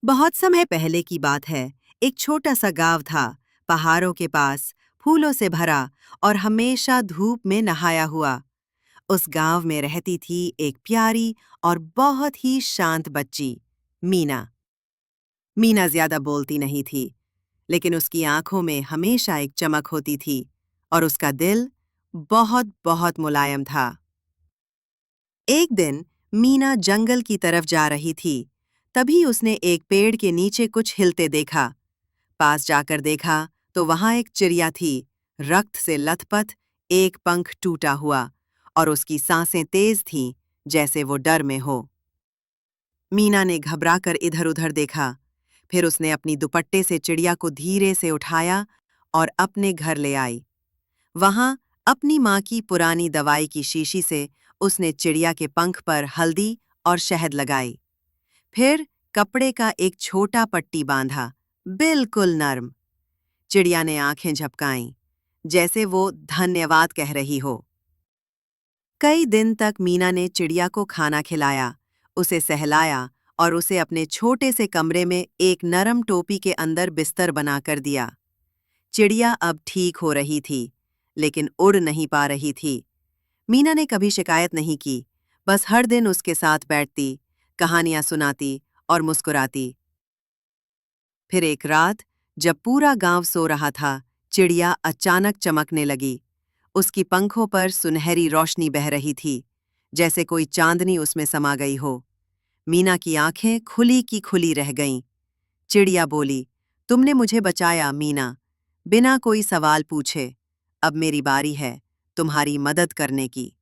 बहुत समय पहले की बात है। एक छोटा सा गांव था, पहाड़ों के पास, फूलों से भरा और हमेशा धूप में नहाया हुआ। उस गांव में रहती थी एक प्यारी और बहुत ही शांत बच्ची, मीना। मीना ज्यादा बोलती नहीं थी, लेकिन उसकी आंखों में हमेशा एक चमक होती थी और उसका दिल बहुत बहुत मुलायम था। एक दिन मीना जंगल की तरफ जा रही थी। तभी उसने एक पेड़ के नीचे कुछ हिलते देखा। पास जाकर देखा तो वहां एक चिड़िया थी, रक्त से लथपथ, एक पंख टूटा हुआ और उसकी सांसें तेज थीं, जैसे वो डर में हो। मीना ने घबराकर इधर-उधर देखा। फिर उसने अपनी दुपट्टे से चिड़िया को धीरे से उठाया और अपने घर ले आई। वहां अपनी माँ की पुरानी दवाई की शीशी से उसने चिड़िया के पंख पर हल्दी और शहद लगाई। फिर कपड़े का एक छोटा पट्टी बांधा, बिल्कुल नर्म। चिड़िया ने आंखें झपकाईं, जैसे वो धन्यवाद कह रही हो। कई दिन तक मीना ने चिड़िया को खाना खिलाया, उसे सहलाया और उसे अपने छोटे से कमरे में एक नरम टोपी के अंदर बिस्तर बनाकर दिया। चिड़िया अब ठीक हो रही थी, लेकिन उड़ नहीं पा रही थी। मीना ने कभी शिकायत नहीं की, बस हर दिन उसके साथ बैठती, कहानियां सुनाती और मुस्कुराती। फिर एक रात, जब पूरा गांव सो रहा था, चिड़िया अचानक चमकने लगी। उसकी पंखों पर सुनहरी रोशनी बह रही थी, जैसे कोई चांदनी उसमें समा गई हो। मीना की आंखें खुली की खुली रह गईं। चिड़िया बोली, तुमने मुझे बचाया, मीना, बिना कोई सवाल पूछे। अब मेरी बारी है तुम्हारी मदद करने की।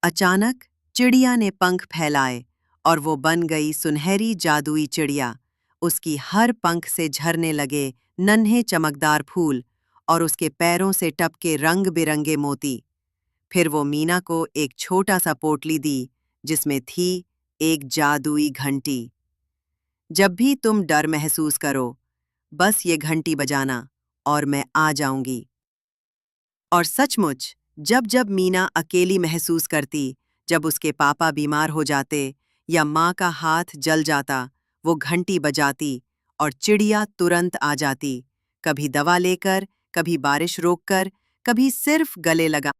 अचानक चिड़िया ने पंख फैलाए और वो बन गई सुनहरी जादुई चिड़िया। उसकी हर पंख से झरने लगे नन्हे चमकदार फूल और उसके पैरों से टपके रंग बिरंगे मोती। फिर वो मीना को एक छोटा सा पोटली दी, जिसमें थी एक जादुई घंटी। जब भी तुम डर महसूस करो, बस ये घंटी बजाना और मैं आ जाऊंगी। और सचमुच, जब जब मीना अकेली महसूस करती, जब उसके पापा बीमार हो जाते या माँ का हाथ जल जाता, वो घंटी बजाती और चिड़िया तुरंत आ जाती, कभी दवा लेकर, कभी बारिश रोककर, कभी सिर्फ गले लगा